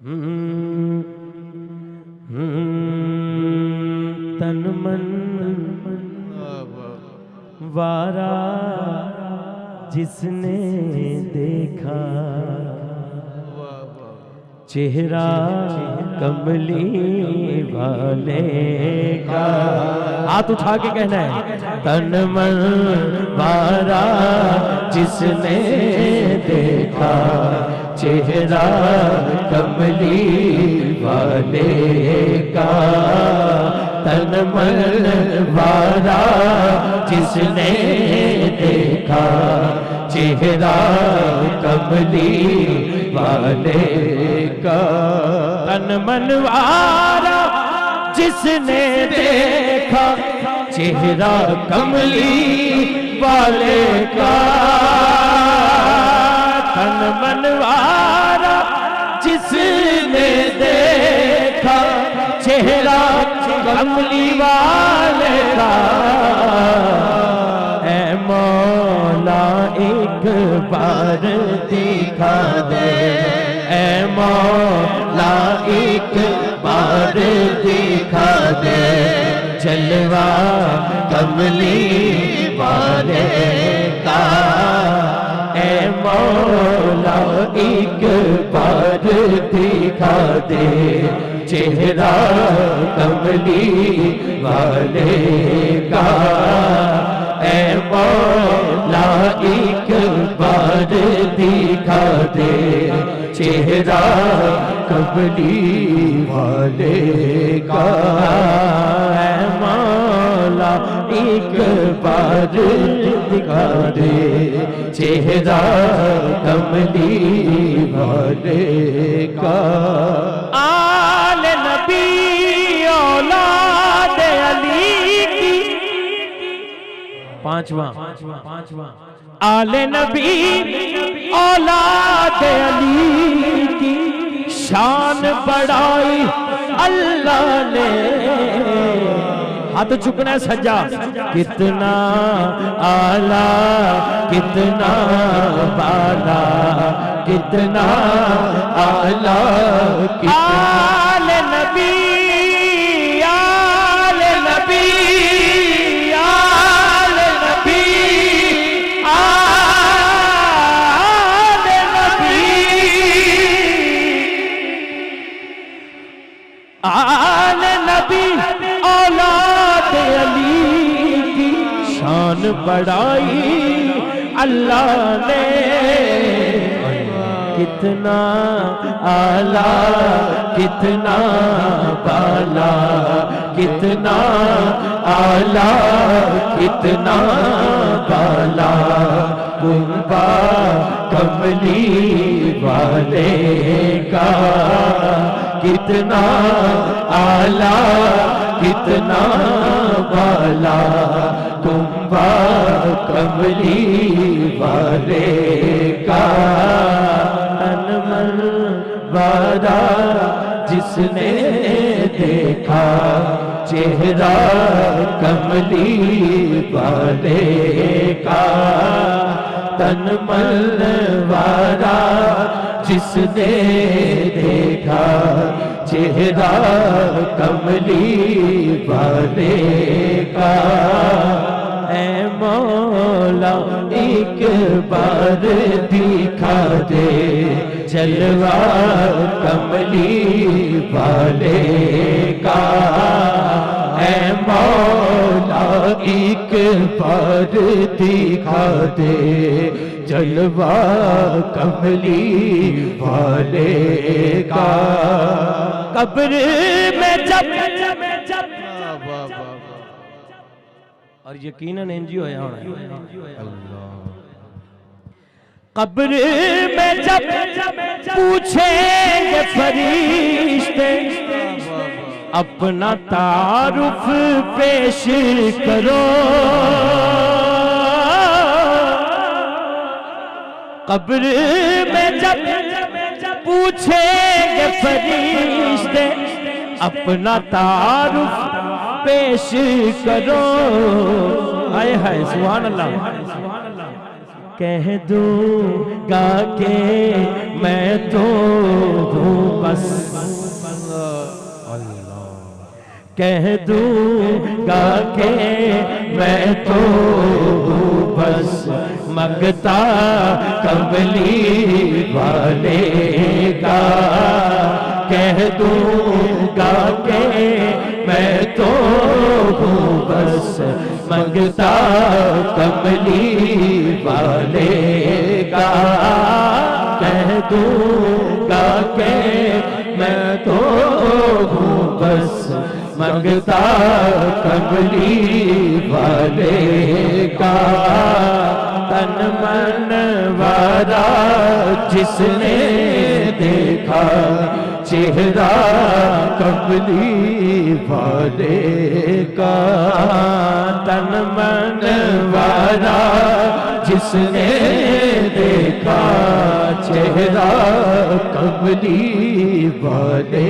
تن من وارا جس نے دیکھا چہرہ کملی والے کا. ہاتھ اٹھا کے کہنا ہے تن من وارا جس نے دیکھا چہرہ کملی والے کا. تن من وارا جس نے دیکھا چہرہ کملی والے کا. تن من وارا جس نے دیکھا چہرہ کملی والے کا. تن من وارا جس نے دیکھا چہرہ کملی والے کا. اے مولا ایک بار دکھا دے, اے مولا ایک بار دکھا دے جلوہ کملی والے کا. اے مولا ایک بار دکھا دے چہرہ کملی والے کا. اے مولا ایک بار دکھا دے چہرہ کملی والے کا. اے مولا ایک بار دکھا دے چہرہ کملی والے کا. آل نبی اولاد علی کی پانچواں آل نبی اولاد علی کی شان بڑھائی اللہ نے. ہاتھ چکنا ہے سجا. کتنا آلہ کتنا بالا کتنا آلہ آل نبی آل نبی آل نبی آل نبی آل نبی اولاد علی کی شان بڑھائی اللہ نے. کتنا آلہ کتنا بالا کتنا آلہ کتنا بالا گنبا کملی والے کا. کتنا آلہ کتنا بالا گنبا کملی والے کا. تن من وارا جس نے دیکھا چہرہ کملی والے کا. تن من وارا جس نے دیکھا چہرہ کملی والے کا. اے مولا ایک بار دکھا دے جلوہ کملی والے کا. اے مولا ایک بار دکھا دے جلوہ کملی والے کا. قبر میں جب اور یقیناً انجی ہویا ہونا ہے. قبر میں جب پوچھیں گے فرشتے اپنا تعارف پیش کرو. قبر میں جب پوچھیں گے فرشتے اپنا تعارف پیش کرو. آئے ہائے سبحان اللہ. کہہ دوں گا کہ میں تو ہوں بس کہہ دوں گا کہ میں تو ہوں بس مانگتا کملی والے کا کہہ دوں گا کہ میں تو ہوں بس مانگتا کملی والے کا کہہ دوں گا کہ میں تو ہوں بس مانگتا کملی والے کا تن من وارا جس نے دیکھا چہرہ کملی والے کا تن من وارا جس نے دیکھا چہرہ کملی والے